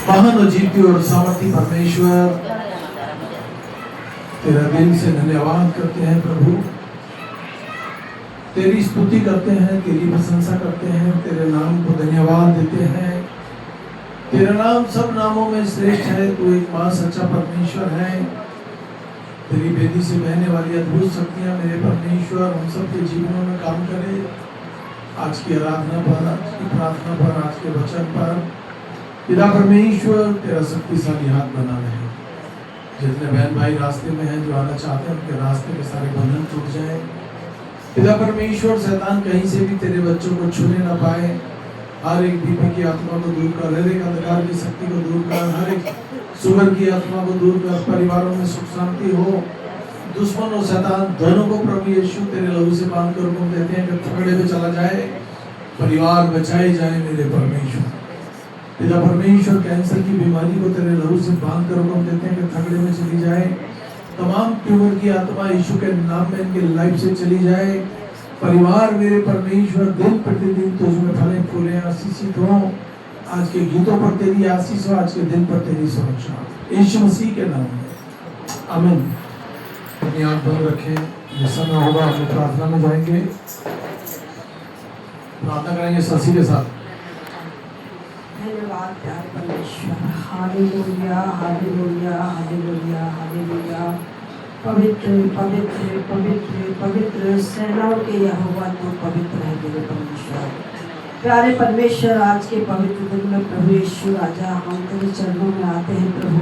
महान और जीती और सामर्थी परमेश्वर, तेरा दिल से धन्यवाद करते हैं प्रभु। तेरी स्तुति करते हैं, तेरी प्रशंसा करते हैं, तेरे नाम को धन्यवाद देते हैं। तेरा नाम सब नामों में श्रेष्ठ है। तू एक मां सच्चा परमेश्वर है। तेरी बेदी से बहने वाली अद्भुत शक्तियां मेरे परमेश्वर हम सब के जीवनों में काम करे। आज की आराधना पर, आज की प्रार्थना पर, आज के वचन पर पिता परमेश्वर तेरा शक्तिशाली हाथ बना रहे। जितने बहन भाई रास्ते में हैं, जो आना चाहते हैं, उनके रास्ते के सारे बंधन टूट जाए। पिता परमेश्वर, शैतान कहीं से भी तेरे बच्चों को छूने ना पाए। हर एक बीपी की आत्मा को दूर कर, हर एक अंधकार की शक्ति को दूर कर, हर एक सुगर की आत्मा को दूर कर। परिवारों में सुख शांति हो। दुश्मन और शैतान दोनों को प्रभु यीशु तेरे लहू से बांध कर हुक्म देते हैं कि झगड़े में चला जाए, परिवार बचाए जाए मेरे परमेश्वर। पिता परमेश्वर, कैंसर की बीमारी को तेरे लहू से बांध कर हुक्म देते हैं कि झगड़े में चली जाए। तमाम ट्यूमर की आत्मा यीशु के नाम में इनके लाइफ से चली जाए। परिवार मेरे परमेश्वर दिन प्रतिदिन तुझमें फले फूले आशीषित हो। आज के गीतों पर तेरी आशीष हो, आज के दिन पर तेरी सुरक्षा, यीशु मसीह के नाम में आमीन। अपनी आंख बंद रखें। जिस समय होगा हम प्रार्थना में जाएंगे, प्रार्थना करेंगे शशि के साथ। धन्यवाद प्यारे परमेश्वर। Hallelujah hallelujah hallelujah hallelujah. पवित्र पवित्र पवित्र पवित्र सेनाओं के यहोवा तो पवित्र है मेरे परमेश्वर। प्यारे परमेश्वर, आज के पवित्र दिन में प्रभु यीशु राजा हम तेरे चरणों में आते हैं प्रभु।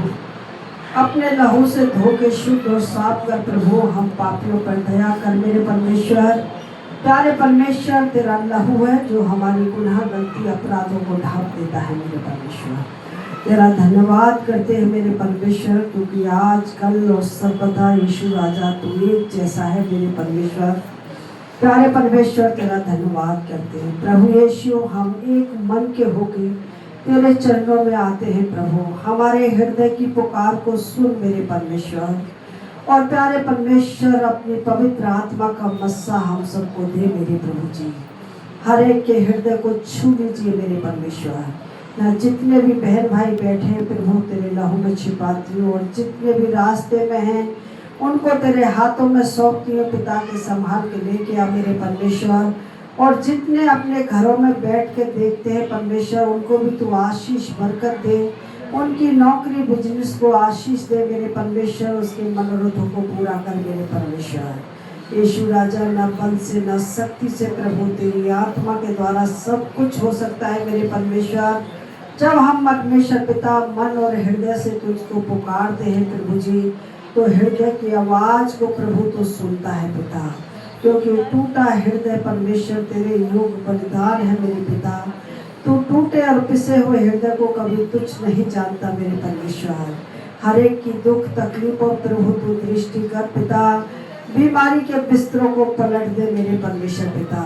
अपने लहू से धो के शुद्ध और साफ कर प्रभु। हम पापियों पर दया कर मेरे परमेश्वर। प्यारे परमेश्वर, तेरा लहू है जो हमारी गुनाह गलती अपराधों को ढांप देता है मेरे परमेश्वर। तेरा धन्यवाद करते हैं मेरे परमेश्वर, क्योंकि आज कल और सर्वदा यीशु राजा तू एक जैसा है मेरे परमेश्वर। प्यारे परमेश्वर, तेरा धन्यवाद करते हैं प्रभु यीशु। हम एक मन के होके तेरे चरणों में आते हैं प्रभु। हमारे हृदय की पुकार को सुन मेरे परमेश्वर। और प्यारे परमेश्वर, अपनी पवित्र आत्मा का मस्सा हम सबको दे मेरे प्रभु जी। हर एक के हृदय को छू लीजिए मेरे परमेश्वर। ना जितने भी बहन भाई बैठे हैं प्रभु तेरे लहू में छिपाती हूँ, और जितने भी रास्ते में हैं उनको तेरे हाथों में सौंपती हूँ। पिता के संभाल के लेके आ मेरे परमेश्वर। और जितने अपने घरों में बैठ के देखते हैं परमेश्वर, उनको भी तू आशीष बरकत दे। उनकी नौकरी बिजनेस को आशीष दे मेरे परमेश्वर। उसके मनोरथों को पूरा कर मेरे परमेश्वर। यीशु राजा, न बल से न शक्ति से प्रभु तेरी आत्मा के द्वारा सब कुछ हो सकता है मेरे परमेश्वर। जब हम परमेश्वर पिता मन और हृदय से तुझको पुकारते हैं प्रभु जी, तो हृदय की आवाज को प्रभु तो सुनता है पिता। क्योंकि टूटा हृदय परमेश्वर तेरे योग बलिदान है मेरे पिता। तू टूटे और पिसे हुए हृदय को कभी तुच्छ नहीं जानता मेरे परमेश्वर। हर एक की दुख तकलीफ और प्रभु तू दृष्टि कर पिता। बीमारी के बिस्तरों को पलट दे मेरे परमेश्वर पिता।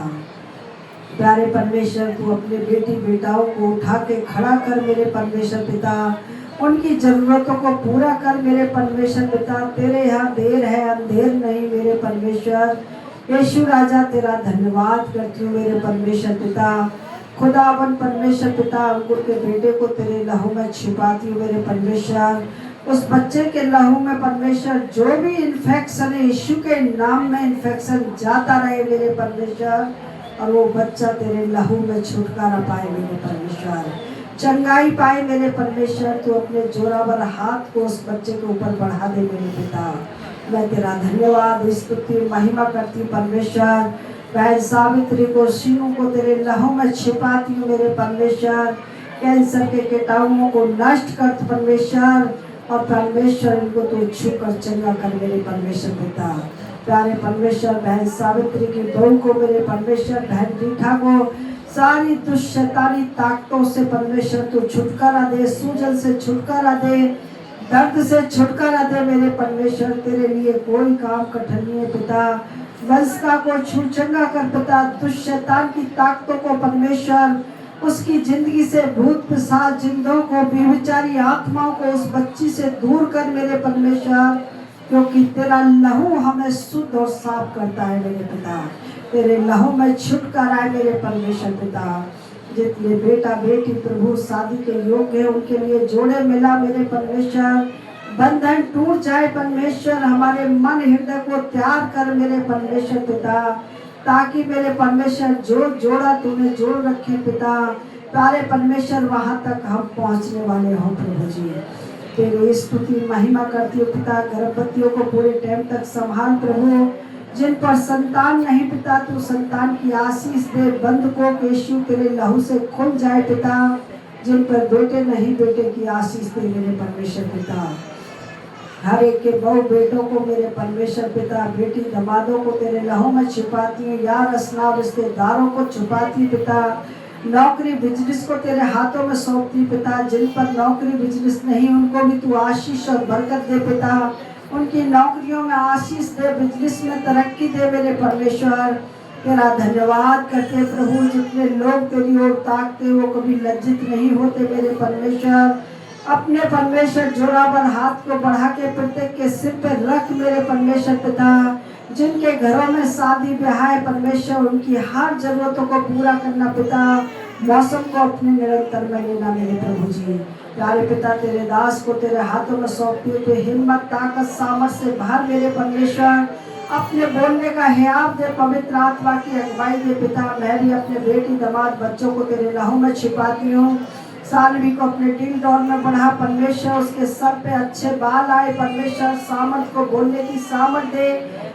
प्यारे परमेश्वर, तू अपने बेटी बेटाओं को उठा के खड़ा कर मेरे परमेश्वर पिता। उनकी जरूरतों को पूरा कर मेरे परमेश्वर पिता। तेरे यहाँ देर है अंधेर नहीं मेरे परमेश्वर। यीशु राजा, तेरा धन्यवाद करती हूँ मेरे परमेश्वर पिता। खुदावन परमेश्वर पिता, अंकुर के बेटे को तेरे लहू में छिपाती हूँ मेरे परमेश्वर। उस बच्चे के लहू में परमेश्वर जो भी इन्फेक्शन है, यीशु के नाम में इन्फेक्शन जाता रहे मेरे परमेश्वर। और वो बच्चा तेरे लहू में छुटकारा पाए मेरे परमेश्वर, चंगाई पाए मेरे परमेश्वर। तू अपने जोरावर हाथ को उस बच्चे के ऊपर बढ़ा दे मेरे पिता। मैं तेरा धन्यवाद स्तुति महिमा करती हूँ परमेश्वर। बहन सावित्री को, सीनू को तेरे लहू में छिपाती हूँ मेरे परमेश्वर। कैंसर के कीटाणुओं को नष्ट कर परमेश्वर। और परमेश्वर, इनको तू छू कर चंगा कर मेरे परमेश्वर पिता। प्यारे परमेश्वर, बहन सावित्री की बहू को मेरे परमेश्वर, बहन रीठा को सारी दुष्शैतानी ताकतों से परमेश्वर तू छुटकारा दे। सूजन से छुटकारा दे, दर्द से छुटकारा दे मेरे परमेश्वर। तेरे लिए कोई काम कठिन नहीं है पिता। वंशका को छुटचंगा कर पिता। दुष्शैतान की ताकतों को परमेश्वर, उसकी जिंदगी से भूत पिशाच जिंदों को, बेविचारी आत्माओं को उस बच्ची से दूर कर मेरे परमेश्वर। क्योंकि तेरा लहू हमें शुद्ध और साफ करता है मेरे पिता। तेरे लहू में छुटकारा है मेरे परमेश्वर पिता। जितने बेटा बेटी प्रभु शादी के योग्य है उनके लिए जोड़े मिला मेरे परमेश्वर। बंधन टूट जाए परमेश्वर, हमारे मन हृदय को तैयार कर मेरे परमेश्वर पिता, ताकि मेरे परमेश्वर जो जोड़ा तूने जोड़ रखे पिता, प्यारे परमेश्वर वहां तक हम पहुंचने वाले हों प्रभु जी। तेरी स्तुति महिमा करती हो पिता। गर्भवतियों को पूरे टाइम तक संभाल प्रभु। जिन पर संतान नहीं पिता, तू संतान की आशीष दे। बंद को यीशु तेरे लहू से खुल जाए पिता। जिन पर बेटे नहीं, बेटे की आशीष दे मेरे परमेश्वर पिता। हर एक के बहु बेटों को मेरे परमेश्वर पिता, बेटी दमादों को तेरे लहू में छिपाती हूँ। यार अस्नाब रिश्तेदारों को छुपाती पिता। नौकरी बिजनेस को तेरे हाथों में सौंपती पिता। जिन पर नौकरी बिजनेस नहीं उनको भी तू आशीष और बरकत दे पिता। उनकी नौकरियों में आशीष दे, बिजनेस में तरक्की दे मेरे परमेश्वर। तेरा धन्यवाद करते प्रभु। जितने लोग तेरी ओर ताकते वो कभी लज्जित नहीं होते मेरे परमेश्वर। अपने परमेश्वर जोरावर हाथ को बढ़ा के प्रत्येक के सिर पे रख मेरे परमेश्वर पिता। जिनके घरों में शादी ब्याह है परमेश्वर, उनकी हर जरूरतों को पूरा करना पिता। मौसम को अपने निरंतर में लेना मेरे प्रभु जी। प्यारे पिता, तेरे दास को तेरे हाथों में सौंपते हुए हिम्मत ताकत सामर्थ्य से भर मेरे परमेश्वर। अपने बोलने का हियाव दे, पवित्र आत्मा की अगुवाई दे पिता। मैं भी अपने बेटी दमाद बच्चों को तेरे लहू में छिपाती हूँ। सानवी को अपने दिल डोर में बढ़ा परमेश्वर। उसके सर पे अच्छे बाल आए परमेश्वर। सामर्थ को बोलने की सामर्थ दे।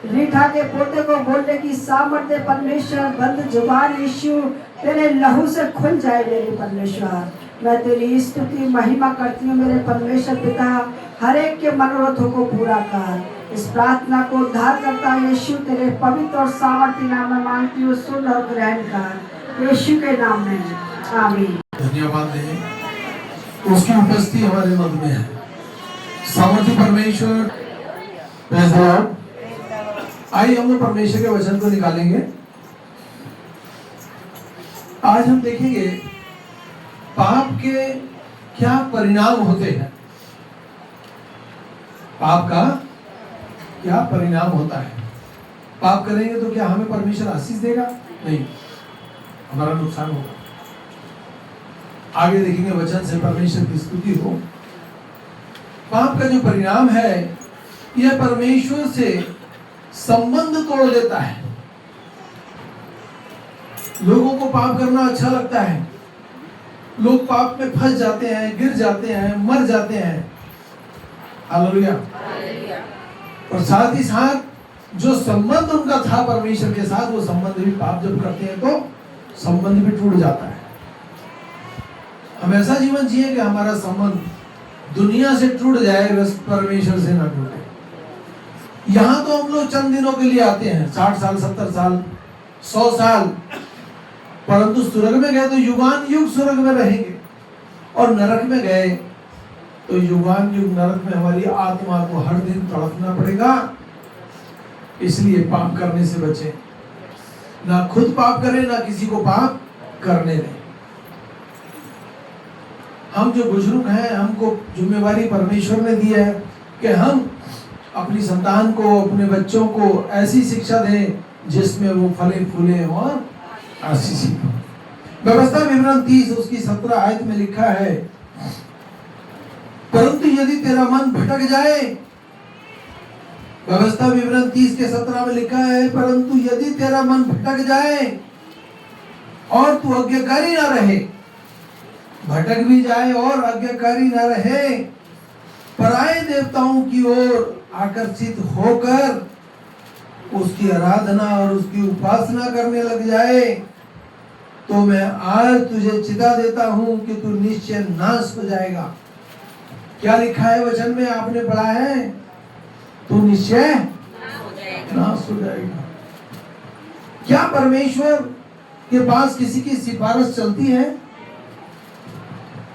रीठा के पोते को बोलने की सामर्थ दे परमेश्वर। बंद जुबान यीशु तेरे लहू से खुल जाए मेरे परमेश्वर। मैं तेरी स्तुति महिमा करती हूँ मेरे परमेश्वर पिता। हर एक के मनोरथों को पूरा कर। इस प्रार्थना को उद्धार करता यीशु तेरे पवित्र और सामर्थ्य नाम में मांगती हूँ। सुन और ग्रहण कर यीशु के नाम में, आमीन। धन्यवाद दें, उसकी उपस्थिति हमारे मध्य में है। सामर्थ्य परमेश्वर। Praise the Lord. आइए हम लोग परमेश्वर के वचन को निकालेंगे। आज हम देखेंगे पाप के क्या परिणाम होते हैं। पाप का क्या परिणाम होता है। पाप करेंगे तो क्या हमें परमेश्वर आशीष देगा? नहीं, हमारा नुकसान होगा। आगे देखेंगे वचन से परमेश्वर की स्तुति हो। पाप का जो परिणाम है यह परमेश्वर से संबंध तोड़ देता है। लोगों को पाप करना अच्छा लगता है। लोग पाप में फंस जाते हैं, गिर जाते हैं, मर जाते हैं। हालेलुया। और साथ ही साथ जो संबंध उनका था परमेश्वर के साथ, वो संबंध भी पाप जब करते हैं तो संबंध भी टूट जाता है। हम ऐसा जीवन जिए कि हमारा संबंध दुनिया से टूट जाए, बस परमेश्वर से ना टूटे। यहाँ तो हम लोग चंद दिनों के लिए आते हैं, 60 साल 70 साल 100 साल, परंतु स्वर्ग में गए तो युगान युग स्वर्ग में रहेंगे। और नरक में गए तो युगान युग नरक में हमारी आत्मा को हर दिन तड़पना पड़ेगा। इसलिए पाप करने से बचें। ना खुद पाप करें, ना किसी को पाप करने दें। हम जो बुजुर्ग हैं, हमको जिम्मेवारी परमेश्वर ने दी है कि हम अपनी संतान को, अपने बच्चों को ऐसी शिक्षा दें जिसमें वो फले फूले और आशीषित हो। व्यवस्था विवरण 30 उसकी 17 आयत में लिखा है, परंतु यदि तेरा मन भटक जाए, व्यवस्था विवरण 30 के 17 में लिखा है, परंतु यदि तेरा मन भटक जाए और तू आज्ञाकारी ना रहे, भटक भी जाए और आज्ञाकारी ना रहे, पराये देवताओं की ओर आकर्षित होकर उसकी आराधना और उसकी उपासना करने लग जाए, तो मैं आज तुझे चिता देता हूं कि तू निश्चय नाश हो जाएगा। क्या लिखा है वचन में, आपने पढ़ा है? तू निश्चय नाश हो जाएगा। क्या परमेश्वर के पास किसी की सिफारिश चलती है?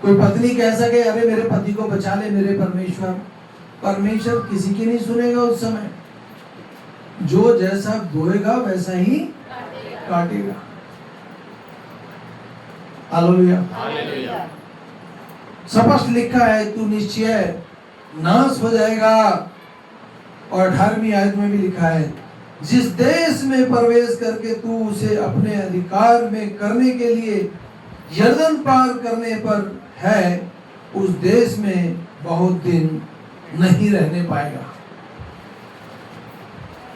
कोई पत्नी कह सके, अरे मेरे पति को बचा ले मेरे परमेश्वर। परमेश्वर किसी की नहीं सुनेगा उस समय। जो जैसा बोएगा वैसा ही काटेगा। हालेलुया। स्पष्ट लिखा है, तू निश्चय नाश हो जाएगा और 18वीं आयत में भी लिखा है, जिस देश में प्रवेश करके तू उसे अपने अधिकार में करने के लिए यरदन पार करने पर है, उस देश में बहुत दिन नहीं रहने पाएगा।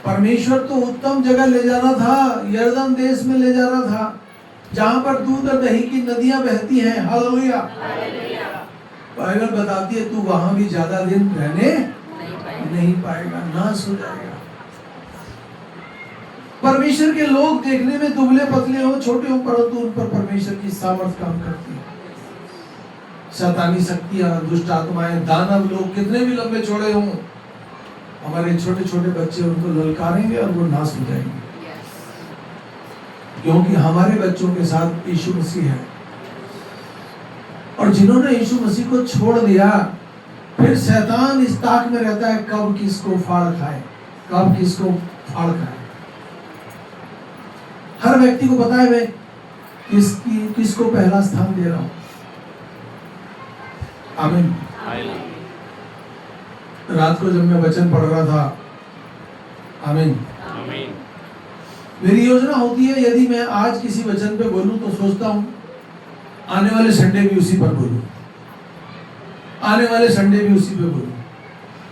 परमेश्वर तो उत्तम जगह ले जाना था, यरदन देश में ले जाना था, जहां पर दूध और दही की नदियां बहती हैं। हालेलुया। बाइबल बताती है तू वहां भी ज्यादा दिन रहने नहीं पाएगा, नाश हो जाएगा। परमेश्वर के लोग देखने में दुबले पतले हो, छोटे हो, परंतु उन पर परमेश्वर की सामर्थ काम करती है। शैतानी शक्तियां, दुष्ट आत्माएं, दानव लोग कितने भी लंबे चौड़े हों, हमारे छोटे छोटे बच्चे उनको ललकारेंगे और वो नाश हो जाएंगे, क्योंकि हमारे बच्चों के साथ यीशु मसीह है। और जिन्होंने यीशु मसीह को छोड़ दिया, फिर शैतान इस ताक में रहता है कब किसको फाड़ खाए, कब किसको फाड़ खाए। हर व्यक्ति को पता है मैं किसको पहला स्थान दे रहा हूं। आमीन। रात को जब मैं वचन पढ़ रहा था, आमीन, मेरी योजना होती है यदि मैं आज किसी वचन पे बोलूं तो सोचता हूं आने वाले संडे भी उसी पर बोलूं, आने वाले संडे भी उसी पे बोलूं,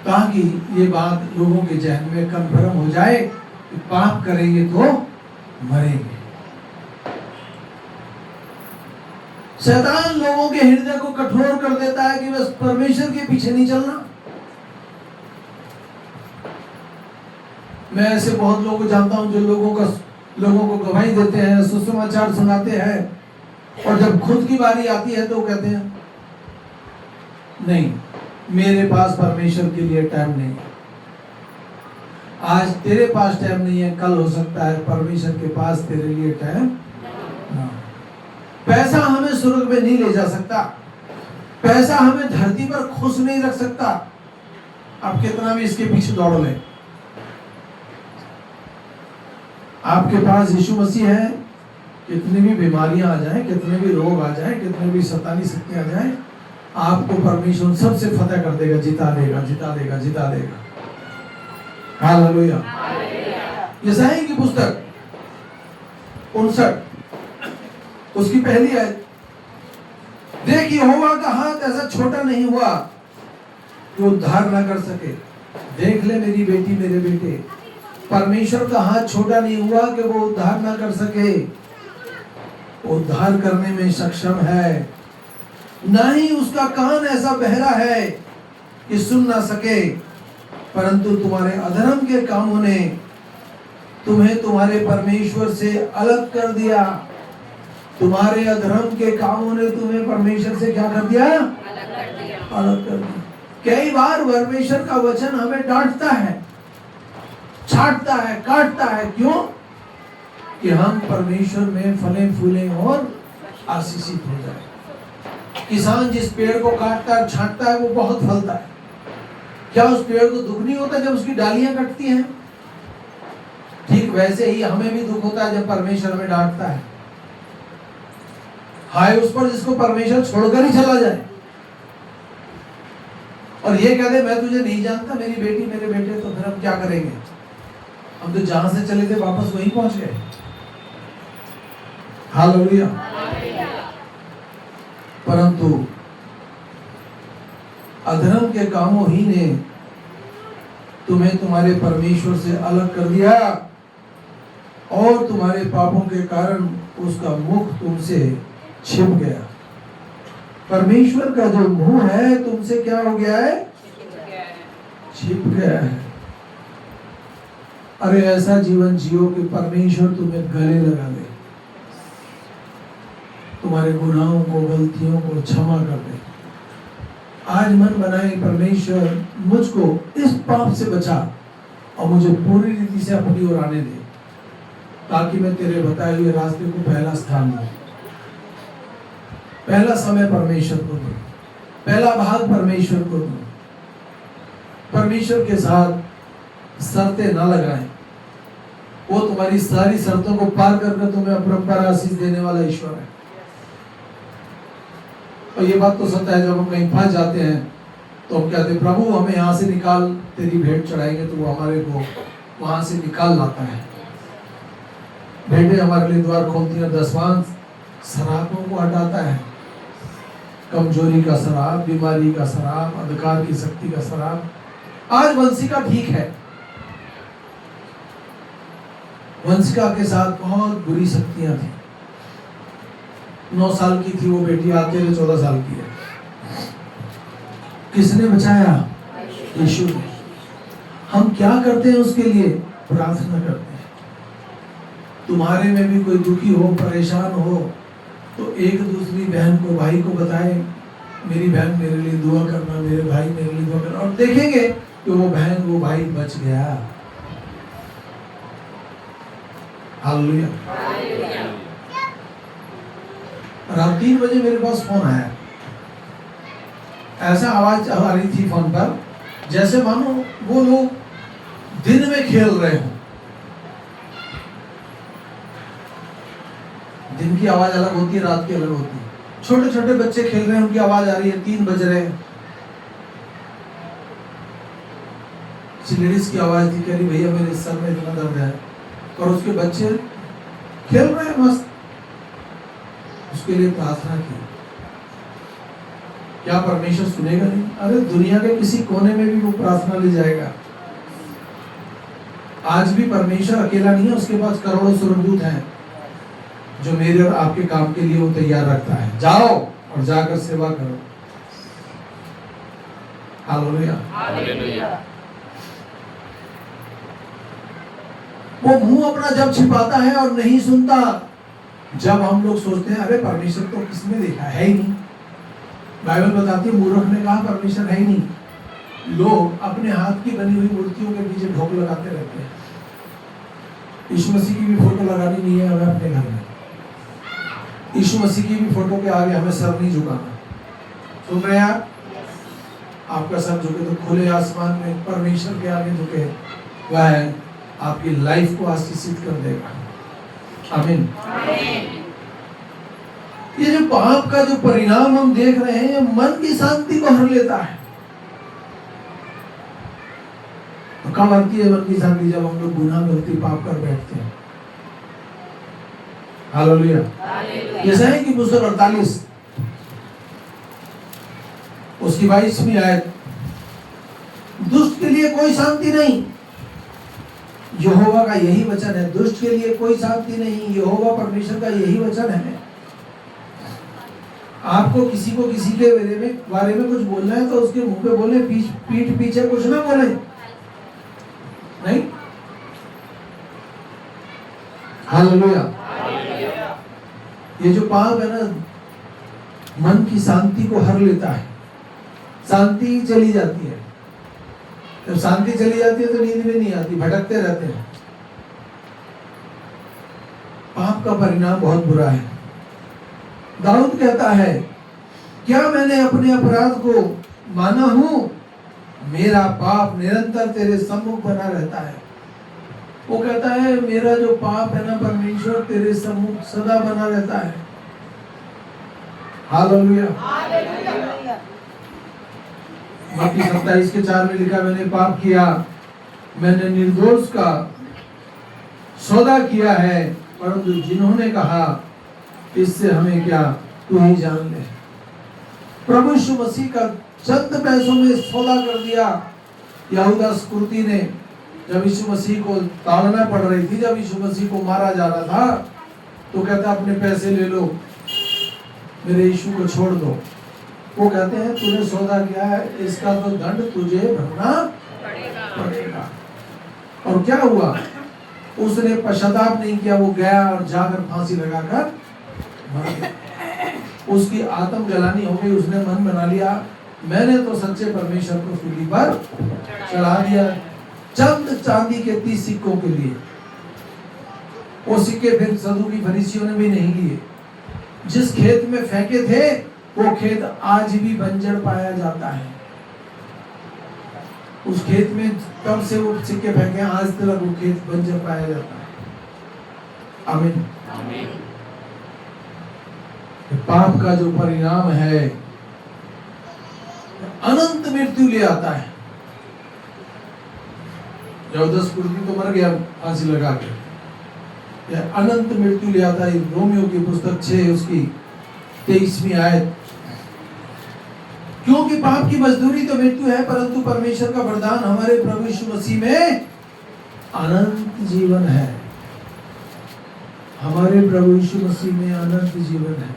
ताकि ये बात लोगों के जहन में कन्फर्म हो जाए कि पाप करेंगे तो मरेंगे। शैतान लोगों के हृदय को कठोर कर देता है कि बस परमेश्वर के पीछे नहीं चलना। मैं ऐसे बहुत लोगों को जानता हूं जो लोगों को गवाही देते हैं, सुसमाचार सुनाते हैं, और जब खुद की बारी आती है तो वो कहते हैं नहीं, मेरे पास परमेश्वर के लिए टाइम नहीं है। आज तेरे पास टाइम नहीं है, कल हो सकता है परमेश्वर के पास तेरे लिए टाइम ना। पैसा हमें स्वर्ग में नहीं ले जा सकता, पैसा हमें धरती पर खुश नहीं रख सकता। आप कितना भी इसके पीछे दौड़ लें, आपके पास यीशु मसीह है, कितनी भी बीमारियां आ जाएं, कितने भी रोग आ जाएं, कितने भी शैतानी शक्तियां आ जाएं, आपको परमेश्वर सबसे फतेह कर देगा, जिता देगा, जिता देगा, जिता देगा। हालेलुया। यशायाह की पुस्तक 59 उसकी पहली है, देख यहोवा का हाथ ऐसा छोटा नहीं हुआ कि उद्धार ना कर सके। देख ले मेरी बेटी, मेरे बेटे, परमेश्वर का हाथ छोटा नहीं हुआ कि वो उद्धार ना कर सके, उद्धार करने में सक्षम है। ना ही उसका कान ऐसा बहरा है कि सुन ना सके, परंतु तुम्हारे अधर्म के कामों ने तुम्हें तुम्हारे परमेश्वर से अलग कर दिया। तुम्हारे अधर्म के कामों ने तुम्हें परमेश्वर से क्या कर दिया? अलग कर दिया। कई बार परमेश्वर का वचन हमें डांटता है, छांटता है, काटता है। क्यों? कि हम परमेश्वर में फले फूले और आशीषित हो जाए। किसान जिस पेड़ को काटता है, छांटता है, वो बहुत फलता है। क्या उस पेड़ को दुख नहीं होता जब उसकी डालियां कटती हैं? ठीक वैसे ही हमें भी दुख होता है जब परमेश्वर हमें डांटता है। हाय उस पर जिसको परमेश्वर छोड़कर ही चला जाए और ये कह दे मैं तुझे नहीं जानता मेरी बेटी, मेरे बेटे, तो फिर हम क्या करेंगे? हम तो जहां से चले थे वापस वहीं पहुंच गए। हालेलुया। परंतु अधर्म के कामों ही ने तुम्हें तुम्हारे परमेश्वर से अलग कर दिया और तुम्हारे पापों के कारण उसका मुख तुमसे छिप गया। परमेश्वर का जो मुंह है तुमसे क्या हो गया है? छिप गया है। अरे ऐसा जीवन जियो कि परमेश्वर तुम्हें गले लगा दे, तुम्हारे गुनाहों को, गलतियों को क्षमा कर दे। आज मन बनाए परमेश्वर मुझको इस पाप से बचा और मुझे पूरी रीति से अपनी ओर आने दे, ताकि मैं तेरे बताए हुए रास्ते को पहला स्थान दूं, पहला समय परमेश्वर को दूं, पहला भाग परमेश्वर को दूं। परमेश्वर के साथ शर्तें ना लगाएं, वो तुम्हारी सारी शर्तों को पार करके तुम्हें अपरंपार आशीष देने वाला ईश्वर है। और ये बात तो सत्य है, जब हम कहीं फंस जाते हैं तो हम कहते प्रभु हमें यहाँ से निकाल, तेरी भेंट चढ़ाएंगे तो वो हमारे को वहां से निकाल लाता है। भेंटें हमारे लिए द्वार खोलती है, दसवां शराबों को हटाता है, कमजोरी का शराब, बीमारी का शराब, अंधकार की शक्ति का शराब। आज वंशिका ठीक है, वंशिका के साथ बहुत बुरी शक्तियां थी। 9 साल की थी वो बेटी, आते हुए 14 साल की है। किसने बचाया? यीशु ने। हम क्या करते हैं उसके लिए? प्रार्थना करते हैं। तुम्हारे में भी कोई दुखी हो, परेशान हो तो एक दूसरी बहन को, भाई को बताए, मेरी बहन मेरे लिए दुआ करना, मेरे भाई मेरे लिए दुआ करना, और देखेंगे कि वो बहन वो भाई बच गया। हालेलुया। रात 3 बजे मेरे पास फोन आया, ऐसा आवाज आ रही थी फोन पर जैसे मानो वो लोग दिन में खेल रहे हो। दिन की आवाज अलग होती है, रात की अलग होती है। छोटे छोटे बच्चे खेल रहे हैं, उनकी आवाज आ रही है, 3 बज रहे हैं। लेडीज की आवाज थी, कह रही भैया मेरे सर में इतना दर्द है, और उसके बच्चे खेल रहे हैं मस्त। उसके लिए प्रार्थना की। क्या परमेश्वर सुनेगा नहीं? अरे दुनिया के किसी कोने में भी वो प्रार्थना ले जाएगा। आज भी परमेश्वर अकेला नहीं है, उसके पास करोड़ों स्वर्गदूत हैं जो मेरे और आपके काम के लिए वो तैयार रखता है। जाओ और जाकर सेवा करो। हालेलुया। वो मुंह अपना जब छिपाता है और नहीं सुनता, जब हम लोग सोचते हैं अरे परमेश्वर तो किसने देखा, है ही नहीं। बाइबल बताती है मूर्ख ने कहा परमेश्वर है ही नहीं। लोग अपने हाथ की बनी हुई मूर्तियों के पीछे ढोक लगाते रहते हैं। यीशु मसीह की भी फोटो लगानी नहीं है हमें अपने घर में। यीशु मसीह की भी फोटो के आगे हमें सर नहीं झुकाना। सुन रहे हैं आप? आपका सर झुके तो खुले आसमान में परमेश्वर के आगे झुके, वह आपकी लाइफ को आशीषित कर देगा। आमीन। ये जो पाप का जो परिणाम हम देख रहे हैं, मन की शांति को हर लेता है। तो कब आती है मन की शांति? जब हम लोग गुनाह गलती पाप कर बैठते हैं। हालेलुया। जैसा है कि पुस्तक 48 उसकी 22वीं आयत, दुष्ट के लिए कोई शांति नहीं। यहोवा का यही वचन है, दुष्ट के लिए कोई शांति नहीं। यहोवा परमेश्वर का यही वचन है। आपको किसी को किसी के बारे में कुछ बोलना है तो उसके मुंह पे बोले, पीठ पीछे कुछ ना बोले। नहीं। हालेलुया। ये जो पाप है ना, मन की शांति को हर लेता है। शांति चली जाती है। जब शांति चली जाती है तो नींद भी नहीं आती, भटकते रहते हैं। पाप का परिणाम बहुत बुरा है। दाऊद कहता है, क्या मैंने अपने अपराध को माना हूं? मेरा पाप निरंतर तेरे सम्मुख बना रहता है। वो कहता है मेरा जो पाप है ना परमेश्वर, तेरे सम्मुख सदा बना रहता है। हालेलुया। मत्ती 27:4 में लिखा, मैंने पाप किया, मैंने निर्दोष का सौदा किया है, परंतु जिन्होंने कहा इससे हमें क्या, तू ही जान ले। प्रभु यीशु मसीह का चंद पैसों में सौदा कर दिया यहूदा स्कुर्ती ने। जब यीशु मसीह को ताड़ना पड़ रही थी, जब यीशु मसीह को मारा जा रहा था, तो कहता अपने पैसे ले लो, मेरे यीशु को छोड़ दो। वो कहते हैं तूने सौदा किया है, इसका तो दंड तुझे भरना पड़ेगा। और क्या हुआ? उसने पश्चाताप नहीं किया, वो गया और जाकर फांसी लगाकर मर गया। उसकी आत्म जलानी हो गई। उसने मन बना लिया मैंने तो सच्चे परमेश्वर को सूली पर चढ़ा दिया, चंद चांदी के 30 सिक्कों के लिए। वो सिक्के फिर सदूकी फरीसियों ने भी नहीं लिए। जिस खेत में फेंके थे वो खेत आज भी बंजर पाया जाता है। उस खेत में तब से वो सिक्के फेंके, आज तक वो खेत बंजर पाया जाता है। आमीन। पाप का जो परिणाम है, अनंत अनंत मृत्यु ले आता है। जबरदस्त कुर्ती तो मर गया फांसी लगा के, यह अनंत मृत्यु ले आता है। रोमियो की पुस्तक 6 उसकी 23वीं आयत, क्योंकि पाप की मजदूरी तो मृत्यु है, परंतु परमेश्वर का वरदान हमारे प्रभु यीशु मसीह में अनंत जीवन है। हमारे प्रभु यीशु मसीह में अनंत जीवन है।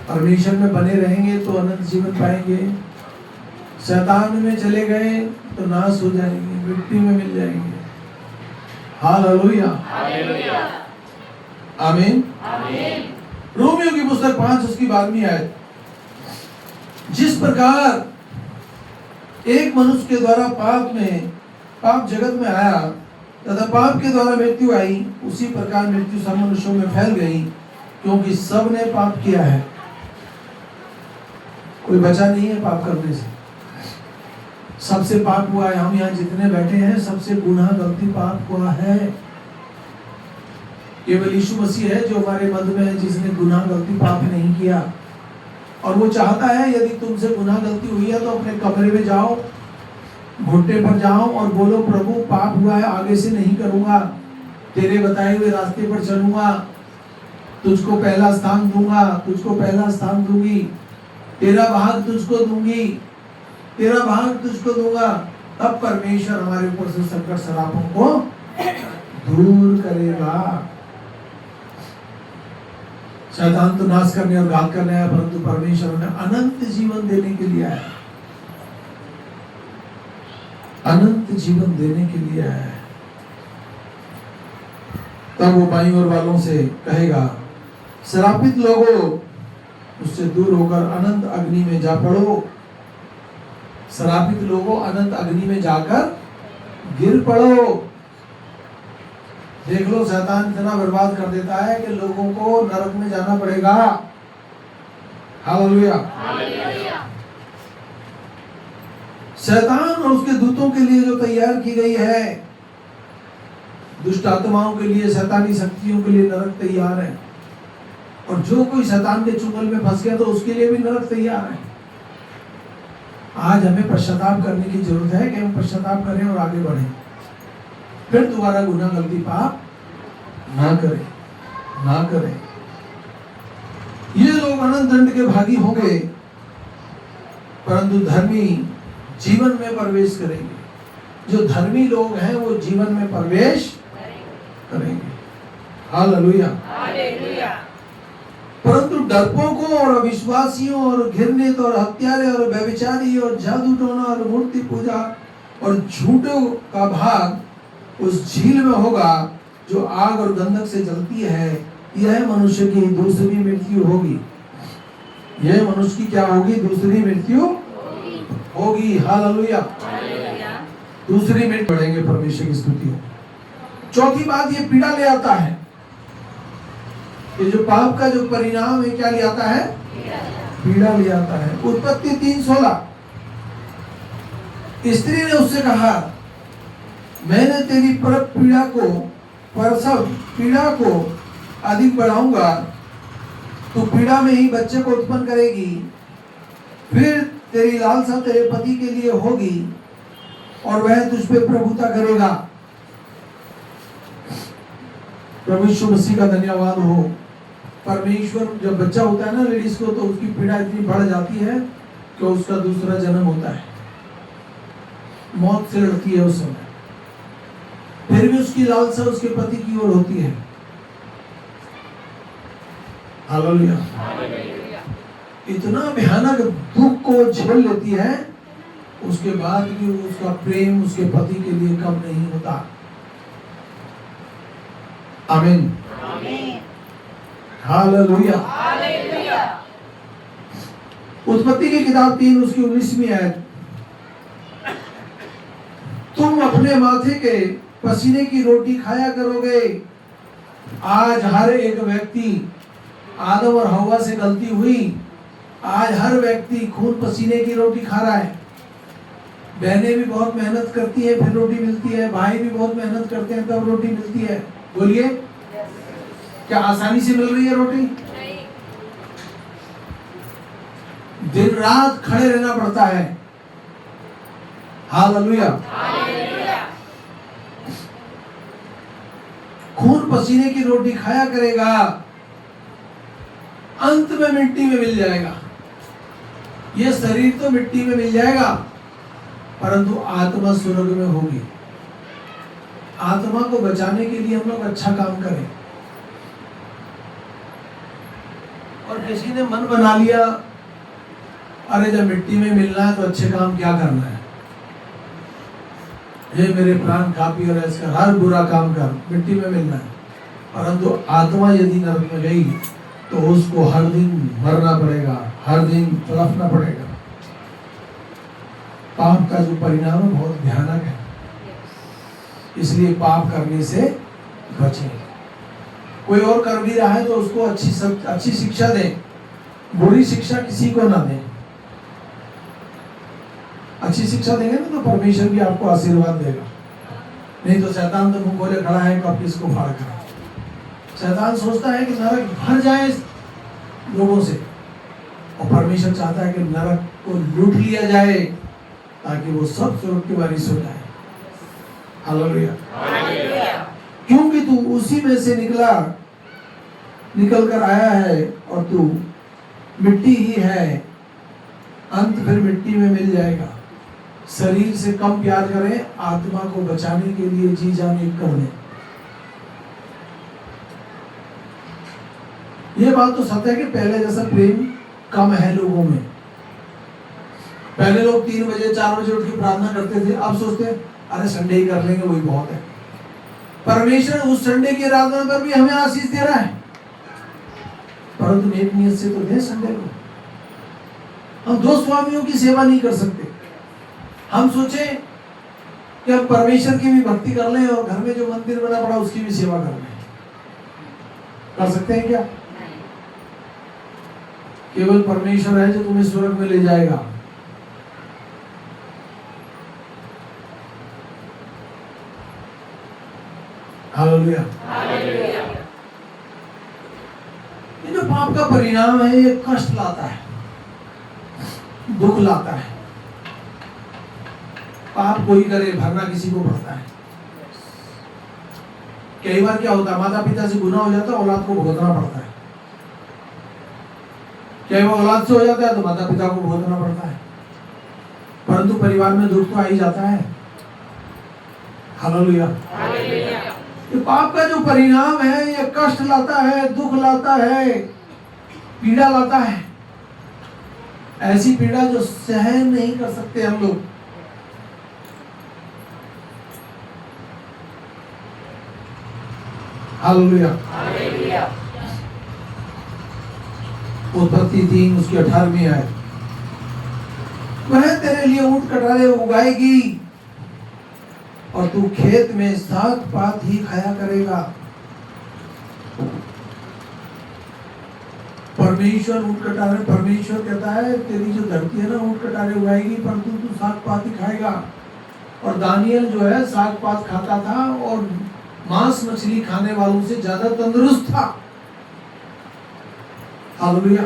परमेश्वर में बने रहेंगे तो अनंत जीवन पाएंगे, शैतान में चले गए तो नाश हो जाएंगे, मिट्टी में मिल जाएंगे। हालेलुया, आमीन। रोमियो की पुस्तक 5 उसकी 12वीं आयत, जिस प्रकार एक मनुष्य के द्वारा पाप जगत में आया तथा पाप के द्वारा मृत्यु आई, उसी प्रकार मृत्यु सब मनुष्यों में फैल गई, क्योंकि सब ने पाप किया है। कोई बचा नहीं है पाप करने से, सबसे पाप हुआ है। हम यहाँ जितने बैठे हैं सबसे गुनाह गलती पाप हुआ है। केवल यीशु मसीह है जो हमारे मध्य में है, जिसने गुनाह गलती पाप नहीं किया। और वो चाहता है यदि तुमसे गुनाह गलती हुई है तो अपने कमरे में जाओ, घुटने पर जाओ और बोलो, प्रभु पाप हुआ है, आगे से नहीं करूंगा, तेरे बताए हुए रास्ते पर चलूंगा, तुझको पहला स्थान दूंगा, तुझको पहला स्थान दूंगी, तेरा भाग तुझको दूंगी, तेरा भाग तुझको दूंगा। तब परमेश्वर हमारे ऊपर से संकट सरापों को दूर करेगा। शैतान तो नाश करने और घात करने आया, परंतु परमेश्वर हमें अनंत जीवन देने के लिए आया, अनंत जीवन देने के लिए आया है। तब वो बाईं ओर वालों से कहेगा, श्रापित लोगों, उससे दूर होकर अनंत अग्नि में जा पड़ो। श्रापित लोगों, अनंत अग्नि में जाकर गिर पड़ो। देख लो, शैतान इतना बर्बाद कर देता है कि लोगों को नरक में जाना पड़ेगा। हालेलुया। शैतान और उसके दूतों के लिए जो तैयार की गई है, दुष्ट आत्माओं के लिए, शैतानी शक्तियों के लिए नरक तैयार है। और जो कोई शैतान के चुंगल में फंस गया तो उसके लिए भी नरक तैयार है। आज हमें पश्चाताप करने की जरूरत है कि हम पश्चाताप करें और आगे बढ़ें, फिर दोबारा गुनाह गलती पाप ना करें। ये लोग अनंत दंड के भागी होंगे, परंतु धर्मी जीवन में प्रवेश करेंगे। जो धर्मी लोग हैं वो जीवन में प्रवेश करेंगे। हालेलुया। परंतु डरपोकों और अविश्वासियों और घृणित और हत्यारे और व्यभिचारी और जादू टोना और मूर्ति पूजा और झूठों का भाग उस झील में होगा जो आग और गंधक से जलती है। यह मनुष्य की दूसरी मृत्यु होगी। यह मनुष्य की क्या होगी? दूसरी मृत्यु होगी। हालेलुया। दूसरी मृत्यु बढ़ेंगे। परमेश्वर की स्तुति हो। चौथी बात, ये पीड़ा ले आता है। ये जो पाप का जो परिणाम है, क्या ले आता है? पीड़ा ले आता है। उत्पत्ति 3:16, स्त्री ने उससे कहा, मैंने तेरी प्रसव पीड़ा को अधिक बढ़ाऊंगा, तो पीड़ा में ही बच्चे को उत्पन्न करेगी, फिर तेरी लालसा तेरे पति के लिए होगी और वह तुझ पे प्रभुता करेगा। प्रभु यीशु मसीह का धन्यवाद हो। परमेश्वर जब बच्चा होता है ना लेडीज को, तो उसकी पीड़ा इतनी बढ़ जाती है कि उसका दूसरा जन्म होता है, मौत से लड़ती है उस समय, फिर भी उसकी लालसा उसके पति की ओर होती है। हालेलुया। इतना भयानक दुख को झेल लेती है, उसके बाद भी उसका प्रेम उसके पति के लिए कम नहीं होता। आमीन। हालेलुया। उत्पत्ति की किताब 3 उसकी 19वीं आयत, तुम अपने माथे के पसीने की रोटी खाया करोगे। आज हर एक व्यक्ति, आदम और हव्वा से गलती हुई, आज हर व्यक्ति खून पसीने की रोटी खा रहा है। बहनें भी बहुत मेहनत करती है फिर रोटी मिलती है, भाई भी बहुत मेहनत करते हैं तब रोटी मिलती है। बोलिए, क्या आसानी से मिल रही है रोटी? दिन रात खड़े रहना पड़ता है। हालेलुया। खून पसीने की रोटी खाया करेगा, अंत में मिट्टी में मिल जाएगा। ये शरीर तो मिट्टी में मिल जाएगा, परंतु आत्मा स्वर्ग में होगी। आत्मा को बचाने के लिए हम लोग अच्छा काम करें। और किसी ने मन बना लिया, अरे जब मिट्टी में मिलना है तो अच्छे काम क्या करना है, ये मेरे प्राण खा पी और ऐसा हर बुरा काम कर, मिट्टी में मिलना है। परंतु आत्मा यदि नरक में गई तो उसको हर दिन मरना पड़ेगा, हर दिन तड़पना पड़ेगा। पाप का जो परिणाम है बहुत भयानक है, इसलिए पाप करने से बचें। कोई और कर भी रहा है तो उसको अच्छी शिक्षा दें, बुरी शिक्षा किसी को ना दें। अच्छी शिक्षा देंगे ना तो परमेश्वर भी आपको आशीर्वाद देगा। नहीं तो शैतान तो मुंह खोले खड़ा है, कब किसको फाड़ कर। शैतान सोचता है कि नरक भर जाए लोगों से, और परमेश्वर चाहता है कि नरक को लूट लिया जाए ताकि वो सब स्वर्ग की वारिस हो जाए। हालेलुया। क्योंकि तू उसी में से निकल कर आया है और तू मिट्टी ही है, अंत फिर मिट्टी में मिल जाएगा। शरीर से कम प्यार करें, आत्मा को बचाने के लिए जी जान एक कर दें। ये बात तो सत्य है कि पहले जैसा प्रेम कम है लोगों में। पहले लोग 3 बजे 4 बजे उठ के प्रार्थना करते थे, अब सोचते हैं अरे संडे ही कर लेंगे, वही बहुत है। परमेश्वर उस संडे की आराधना पर भी हमें आशीष दे रहा है, परंतु नेक नियत से तो दे संडे को। हम 2 स्वामियों की सेवा नहीं कर सकते। हम सोचे कि हम परमेश्वर की भी भक्ति कर लें और घर में जो मंदिर बना पड़ा उसकी भी सेवा कर लें। कर सकते हैं क्या? केवल परमेश्वर है जो तुम्हें स्वर्ग में ले जाएगा। हालेलुया। ये जो पाप का परिणाम है ये कष्ट लाता है, दुख लाता है। पाप कोई करे, भरना किसी को पड़ता है। कई बार क्या होता है, माता पिता से गुनाह हो जाता है, औलाद को भुगतना पड़ता है। कई बार औलाद से हो जाता है तो माता पिता को भुगतना पड़ता है। परंतु परिवार में दुख तो आ ही जाता है। हालेलुया। ये पाप का जो परिणाम है ये कष्ट लाता है, दुख लाता है, पीड़ा लाता है। ऐसी पीड़ा जो सहन नहीं कर सकते हम लोग। हालेलुया। उत्पत्ति 3 उसकी 18वीं आयत, वह तेरे लिए ऊंट कटारे उगाएगी और तू खेत में साग पात ही खाया करेगा। परमेश्वर ऊंट कटारे, परमेश्वर कहता है तेरी जो धरती है ना ऊंट कटारे उगाएगी, परंतु तू साग पात ही खाएगा। और दानियल जो है साग पात खाता था और मांस मछली खाने वालों से ज्यादा तंदुरुस्त था। हालेलुया।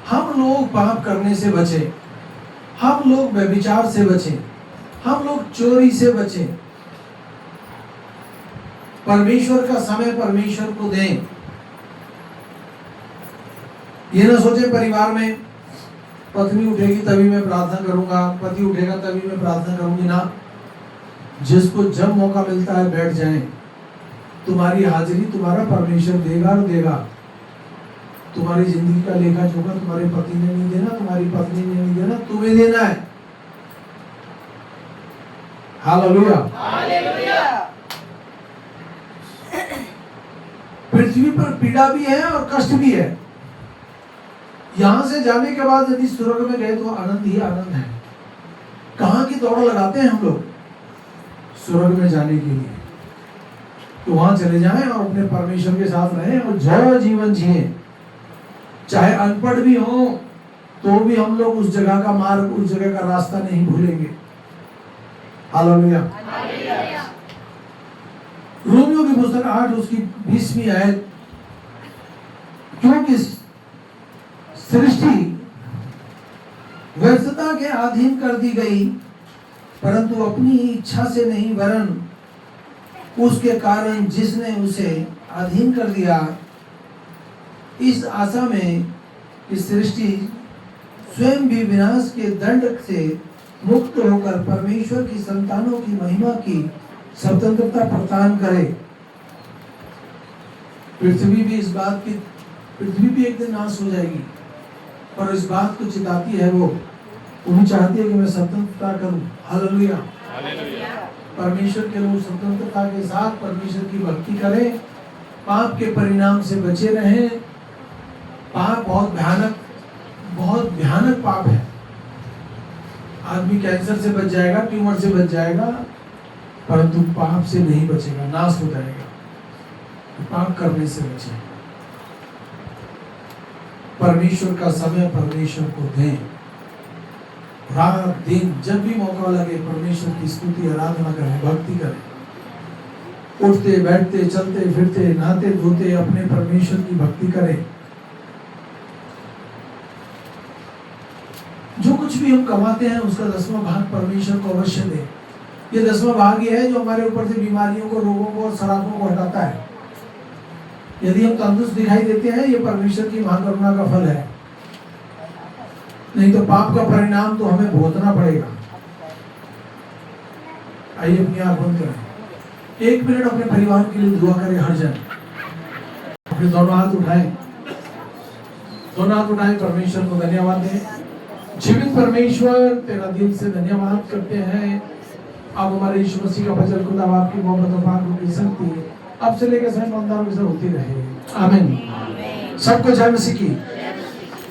हम लोग पाप करने से बचे, हम लोग व्यभिचार से बचे, हम लोग चोरी से बचे। परमेश्वर का समय परमेश्वर को दें। ये ना सोचे परिवार में पत्नी उठेगी तभी मैं प्रार्थना करूंगा, पति उठेगा तभी मैं प्रार्थना करूंगी। ना, जिसको जब मौका मिलता है बैठ जाएं। तुम्हारी हाजिरी तुम्हारा परमेश्वर देगा और देगा। तुम्हारी जिंदगी का लेखा जोखा तुम्हारे पति ने नहीं देना, तुम्हारी पत्नी ने नहीं देना, तुम्हें देना है। हालेलुया। पृथ्वी पर पीड़ा भी है और कष्ट भी है। यहां से जाने के बाद यदि स्वर्ग में गए तो आनंद ही आनंद है। कहां की दौड़ लगाते हैं हम लोग? स्वर्ग में जाने के लिए। तो वहां चले जाएं और अपने परमेश्वर के साथ रहें और जय जीवन जिए। चाहे अनपढ़ भी हो तो भी हम लोग उस जगह का मार्ग, उस जगह का रास्ता नहीं भूलेंगे। हालेलुया। रोमियो की पुस्तक 8 उसकी 20वीं आयत, क्योंकि सृष्टि व्यर्थता के अधीन कर दी गई, परंतु अपनी इच्छा से नहीं वरन उसके कारण जिसने उसे अधीन कर दिया, इस आशा में कि सृष्टि स्वयं भी विनाश के दंड से मुक्त होकर परमेश्वर की संतानों की महिमा की स्वतंत्रता प्रदान करे। पृथ्वी भी एक दिन नाश हो जाएगी, पर इस बात को चिताती है वो भी चाहती है कि मैं स्वतंत्रता करूं। हालेलुया। परमेश्वर के लोग स्वतंत्रता के साथ परमेश्वर की भक्ति करें, पाप के परिणाम से बचे रहें। पाप बहुत भयानक पाप है। आदमी कैंसर से बच जाएगा, ट्यूमर से बच जाएगा, परंतु पाप से नहीं बचेगा, नाश हो जाएगा। पाप करने से बचे। परमेश्वर का समय परमेश्वर को दें। रात दिन जब भी मौका लगे परमेश्वर की स्तुति आराधना करें, भक्ति करें। उठते बैठते चलते फिरते नहाते धोते अपने परमेश्वर की भक्ति करें। जो कुछ भी हम कमाते हैं उसका 10वां भाग परमेश्वर को अवश्य दें। ये 10वां भाग ये है जो हमारे ऊपर से बीमारियों को, रोगों को और शराबों को हटाता है। यदि हम तंदुरुस्त दिखाई देते हैं, ये परमेश्वर की महाकरुणा का फल है। नहीं तो पाप का परिणाम तो हमें भुगतना पड़ेगा। आइए अपनी आंख बंद करें। 1 मिनट अपने परिवार के लिए दुआ करें। हर जन अपने दोनों हाथ उठाएं, परमेश्वर को धन्यवाद दें। जीवित परमेश्वर, तेरा दिल से धन्यवाद करते हैं। अब हमारे यीशु मसीह का भजन खुदा आपकी मोहब्बत और पाक की शक्ति अब से लेकर स्वयं के साथ होती रहे। आमीन। सबको जय मसीह की।